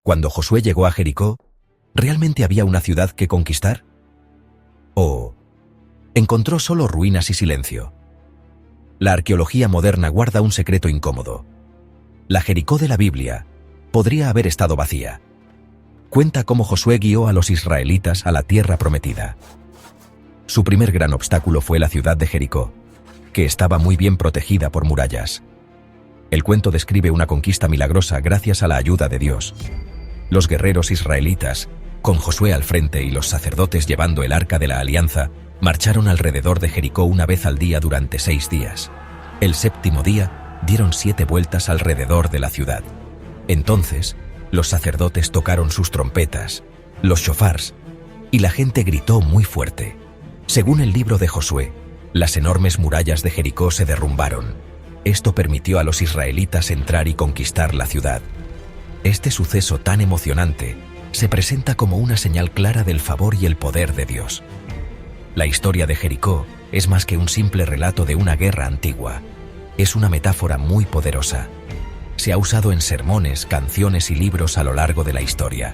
Cuando Josué llegó a Jericó, ¿realmente había una ciudad que conquistar? ¿O encontró solo ruinas y silencio? La arqueología moderna guarda un secreto incómodo. La Jericó de la Biblia podría haber estado vacía. Cuenta cómo Josué guió a los israelitas a la tierra prometida. Su primer gran obstáculo fue la ciudad de Jericó, que estaba muy bien protegida por murallas. El cuento describe una conquista milagrosa gracias a la ayuda de Dios. Los guerreros israelitas, con Josué al frente y los sacerdotes llevando el arca de la alianza, marcharon alrededor de Jericó una vez al día durante 6 días. El séptimo día, dieron 7 vueltas alrededor de la ciudad. Entonces, los sacerdotes tocaron sus trompetas, los shofars, y la gente gritó muy fuerte. Según el libro de Josué, las enormes murallas de Jericó se derrumbaron. Esto permitió a los israelitas entrar y conquistar la ciudad. Este suceso tan emocionante se presenta como una señal clara del favor y el poder de Dios. La historia de Jericó es más que un simple relato de una guerra antigua. Es una metáfora muy poderosa. Se ha usado en sermones, canciones y libros a lo largo de la historia.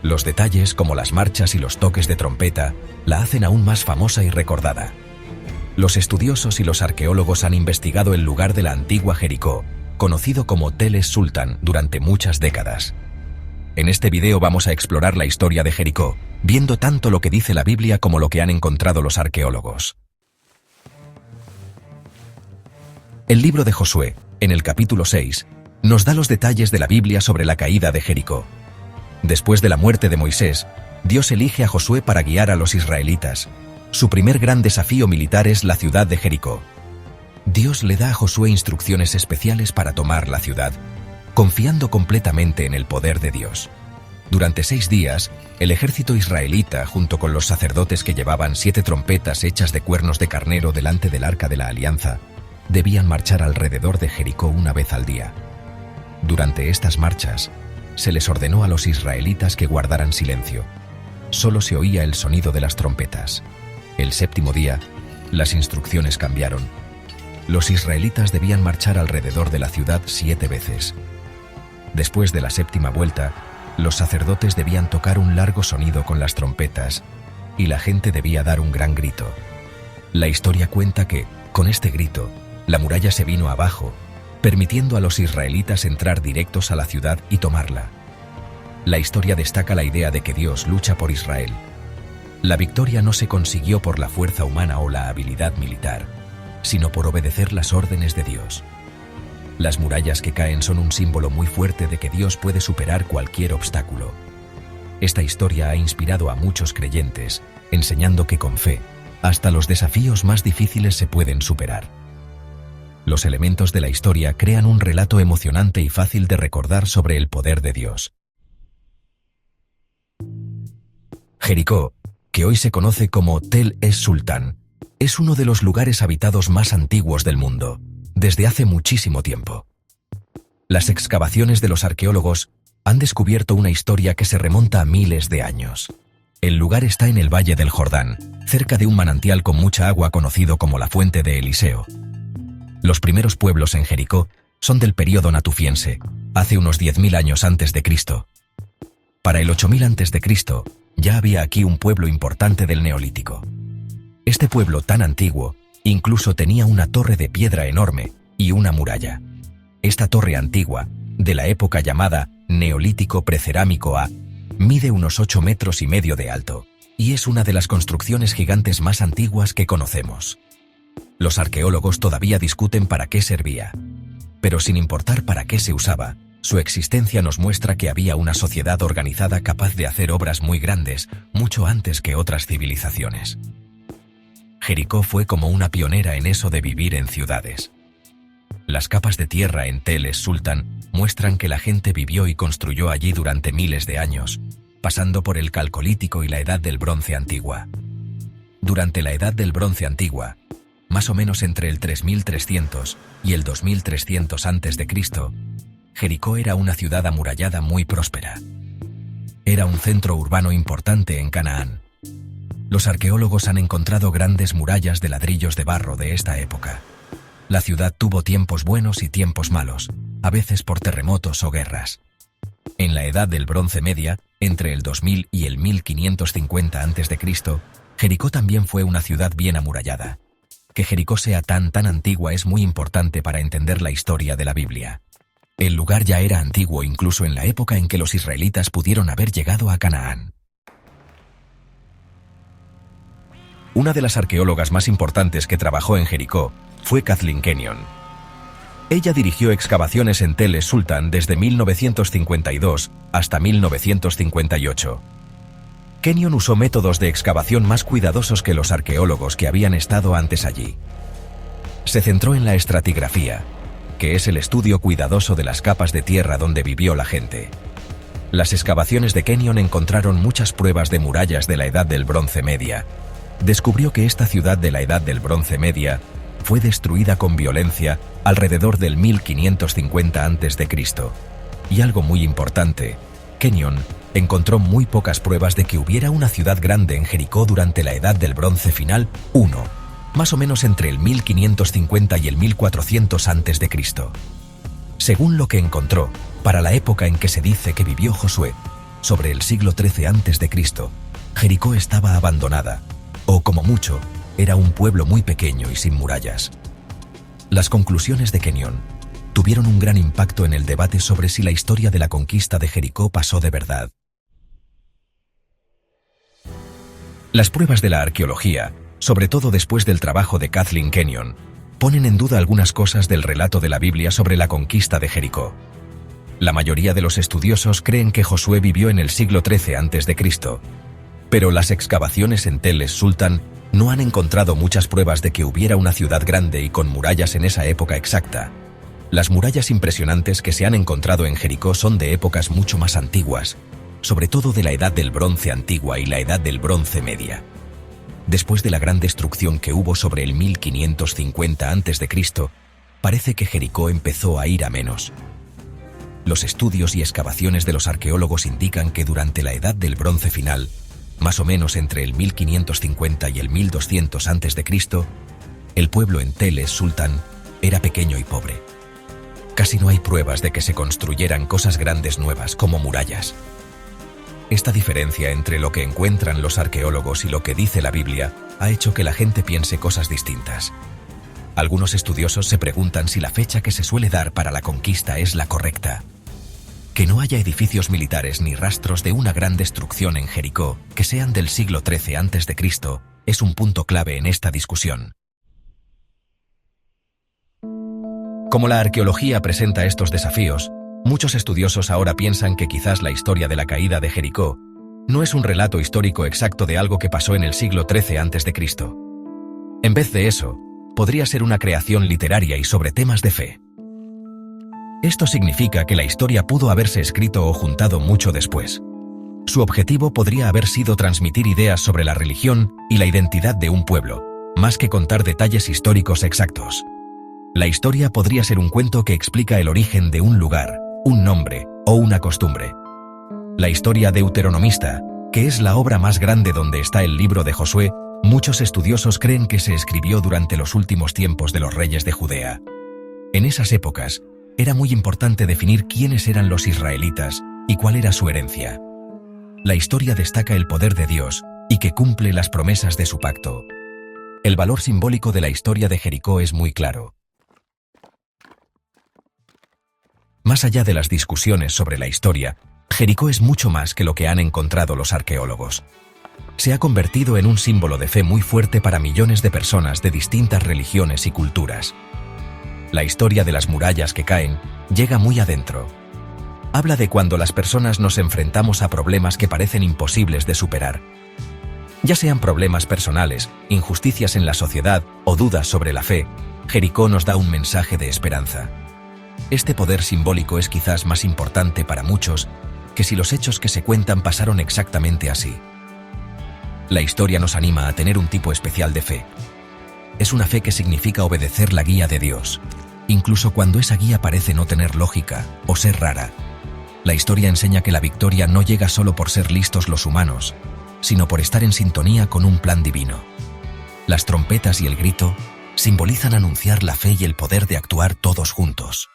Los detalles, como las marchas y los toques de trompeta, la hacen aún más famosa y recordada. Los estudiosos y los arqueólogos han investigado el lugar de la antigua Jericó, conocido como Tel Es-Sultan, durante muchas décadas. En este video vamos a explorar la historia de Jericó, viendo tanto lo que dice la Biblia como lo que han encontrado los arqueólogos. El libro de Josué, en el capítulo 6, nos da los detalles de la Biblia sobre la caída de Jericó. Después de la muerte de Moisés, Dios elige a Josué para guiar a los israelitas. Su primer gran desafío militar es la ciudad de Jericó. Dios le da a Josué instrucciones especiales para tomar la ciudad, confiando completamente en el poder de Dios. Durante 6 días, el ejército israelita, junto con los sacerdotes que llevaban 7 trompetas hechas de cuernos de carnero delante del arca de la alianza, debían marchar alrededor de Jericó una vez al día. Durante estas marchas, se les ordenó a los israelitas que guardaran silencio. Solo se oía el sonido de las trompetas. El séptimo día, las instrucciones cambiaron. Los israelitas debían marchar alrededor de la ciudad 7 veces. Después de la séptima vuelta, los sacerdotes debían tocar un largo sonido con las trompetas y la gente debía dar un gran grito. La historia cuenta que, con este grito, la muralla se vino abajo, permitiendo a los israelitas entrar directos a la ciudad y tomarla. La historia destaca la idea de que Dios lucha por Israel. La victoria no se consiguió por la fuerza humana o la habilidad militar, sino por obedecer las órdenes de Dios. Las murallas que caen son un símbolo muy fuerte de que Dios puede superar cualquier obstáculo. Esta historia ha inspirado a muchos creyentes, enseñando que con fe, hasta los desafíos más difíciles se pueden superar. Los elementos de la historia crean un relato emocionante y fácil de recordar sobre el poder de Dios. Jericó, que hoy se conoce como Tel Es-Sultan, es uno de los lugares habitados más antiguos del mundo, desde hace muchísimo tiempo. Las excavaciones de los arqueólogos han descubierto una historia que se remonta a miles de años. El lugar está en el Valle del Jordán, cerca de un manantial con mucha agua conocido como la Fuente de Eliseo. Los primeros pueblos en Jericó son del período natufiense, hace unos 10.000 años antes de Cristo. Para el 8000 antes de Cristo, ya había aquí un pueblo importante del Neolítico. Este pueblo tan antiguo incluso tenía una torre de piedra enorme y una muralla. Esta torre antigua, de la época llamada Neolítico Precerámico A, mide unos 8,5 metros de alto, y es una de las construcciones gigantes más antiguas que conocemos. Los arqueólogos todavía discuten para qué servía, pero sin importar para qué se usaba, su existencia nos muestra que había una sociedad organizada capaz de hacer obras muy grandes, mucho antes que otras civilizaciones. Jericó fue como una pionera en eso de vivir en ciudades. Las capas de tierra en Tel Es-Sultan muestran que la gente vivió y construyó allí durante miles de años, pasando por el Calcolítico y la Edad del Bronce Antigua. Durante la Edad del Bronce Antigua, más o menos entre el 3300 y el 2300 a.C., Jericó era una ciudad amurallada muy próspera. Era un centro urbano importante en Canaán. Los arqueólogos han encontrado grandes murallas de ladrillos de barro de esta época. La ciudad tuvo tiempos buenos y tiempos malos, a veces por terremotos o guerras. En la Edad del Bronce Media, entre el 2000 y el 1550 a.C., Jericó también fue una ciudad bien amurallada. Que Jericó sea tan antigua es muy importante para entender la historia de la Biblia. El lugar ya era antiguo incluso en la época en que los israelitas pudieron haber llegado a Canaán. Una de las arqueólogas más importantes que trabajó en Jericó fue Kathleen Kenyon. Ella dirigió excavaciones en Tel Es-Sultan desde 1952 hasta 1958. Kenyon usó métodos de excavación más cuidadosos que los arqueólogos que habían estado antes allí. Se centró en la estratigrafía, que es el estudio cuidadoso de las capas de tierra donde vivió la gente. Las excavaciones de Kenyon encontraron muchas pruebas de murallas de la Edad del Bronce Media. Descubrió que esta ciudad de la Edad del Bronce Media fue destruida con violencia alrededor del 1550 a.C. Y algo muy importante, Kenyon encontró muy pocas pruebas de que hubiera una ciudad grande en Jericó durante la Edad del Bronce Final 1, más o menos entre el 1550 y el 1400 a.C. Según lo que encontró, para la época en que se dice que vivió Josué, sobre el siglo XIII a.C., Jericó estaba abandonada, o como mucho, era un pueblo muy pequeño y sin murallas. Las conclusiones de Kenyon tuvieron un gran impacto en el debate sobre si la historia de la conquista de Jericó pasó de verdad. Las pruebas de la arqueología, sobre todo después del trabajo de Kathleen Kenyon, ponen en duda algunas cosas del relato de la Biblia sobre la conquista de Jericó. La mayoría de los estudiosos creen que Josué vivió en el siglo XIII a.C., pero las excavaciones en Tel Es-Sultan no han encontrado muchas pruebas de que hubiera una ciudad grande y con murallas en esa época exacta. Las murallas impresionantes que se han encontrado en Jericó son de épocas mucho más antiguas, sobre todo de la Edad del Bronce Antigua y la Edad del Bronce Media. Después de la gran destrucción que hubo sobre el 1550 a.C., parece que Jericó empezó a ir a menos. Los estudios y excavaciones de los arqueólogos indican que durante la Edad del Bronce Final, más o menos entre el 1550 y el 1200 a.C., el pueblo en Tel Es-Sultan era pequeño y pobre. Casi no hay pruebas de que se construyeran cosas grandes nuevas como murallas. Esta diferencia entre lo que encuentran los arqueólogos y lo que dice la Biblia ha hecho que la gente piense cosas distintas. Algunos estudiosos se preguntan si la fecha que se suele dar para la conquista es la correcta. Que no haya edificios militares ni rastros de una gran destrucción en Jericó que sean del siglo XIII a.C. es un punto clave en esta discusión. Como la arqueología presenta estos desafíos, muchos estudiosos ahora piensan que quizás la historia de la caída de Jericó no es un relato histórico exacto de algo que pasó en el siglo XIII a.C. En vez de eso, podría ser una creación literaria y sobre temas de fe. Esto significa que la historia pudo haberse escrito o juntado mucho después. Su objetivo podría haber sido transmitir ideas sobre la religión y la identidad de un pueblo, más que contar detalles históricos exactos. La historia podría ser un cuento que explica el origen de un lugar, un nombre o una costumbre. La historia deuteronomista, que es la obra más grande donde está el libro de Josué, muchos estudiosos creen que se escribió durante los últimos tiempos de los reyes de Judea. En esas épocas, era muy importante definir quiénes eran los israelitas y cuál era su herencia. La historia destaca el poder de Dios y que cumple las promesas de su pacto. El valor simbólico de la historia de Jericó es muy claro. Más allá de las discusiones sobre la historia, Jericó es mucho más que lo que han encontrado los arqueólogos. Se ha convertido en un símbolo de fe muy fuerte para millones de personas de distintas religiones y culturas. La historia de las murallas que caen llega muy adentro. Habla de cuando las personas nos enfrentamos a problemas que parecen imposibles de superar. Ya sean problemas personales, injusticias en la sociedad o dudas sobre la fe, Jericó nos da un mensaje de esperanza. Este poder simbólico es quizás más importante para muchos que si los hechos que se cuentan pasaron exactamente así. La historia nos anima a tener un tipo especial de fe. Es una fe que significa obedecer la guía de Dios, incluso cuando esa guía parece no tener lógica o ser rara. La historia enseña que la victoria no llega solo por ser listos los humanos, sino por estar en sintonía con un plan divino. Las trompetas y el grito simbolizan anunciar la fe y el poder de actuar todos juntos.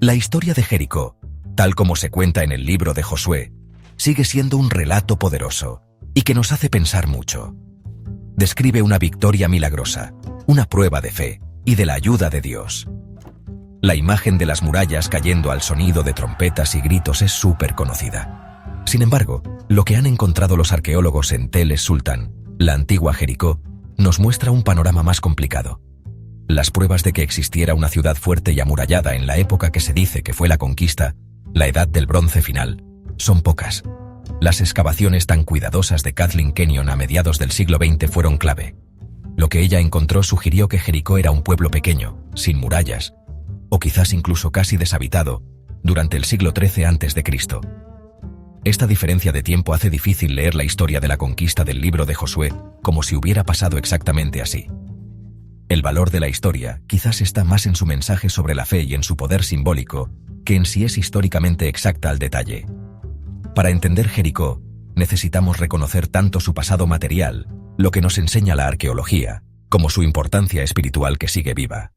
La historia de Jericó, tal como se cuenta en el libro de Josué, sigue siendo un relato poderoso y que nos hace pensar mucho. Describe una victoria milagrosa, una prueba de fe y de la ayuda de Dios. La imagen de las murallas cayendo al sonido de trompetas y gritos es súper conocida. Sin embargo, lo que han encontrado los arqueólogos en Tel es-Sultán, la antigua Jericó, nos muestra un panorama más complicado. Las pruebas de que existiera una ciudad fuerte y amurallada en la época que se dice que fue la conquista, la Edad del Bronce final, son pocas. Las excavaciones tan cuidadosas de Kathleen Kenyon a mediados del siglo XX fueron clave. Lo que ella encontró sugirió que Jericó era un pueblo pequeño, sin murallas, o quizás incluso casi deshabitado, durante el siglo XIII a.C. Esta diferencia de tiempo hace difícil leer la historia de la conquista del libro de Josué como si hubiera pasado exactamente así. El valor de la historia quizás está más en su mensaje sobre la fe y en su poder simbólico que en si es históricamente exacta al detalle. Para entender Jericó, necesitamos reconocer tanto su pasado material, lo que nos enseña la arqueología, como su importancia espiritual que sigue viva.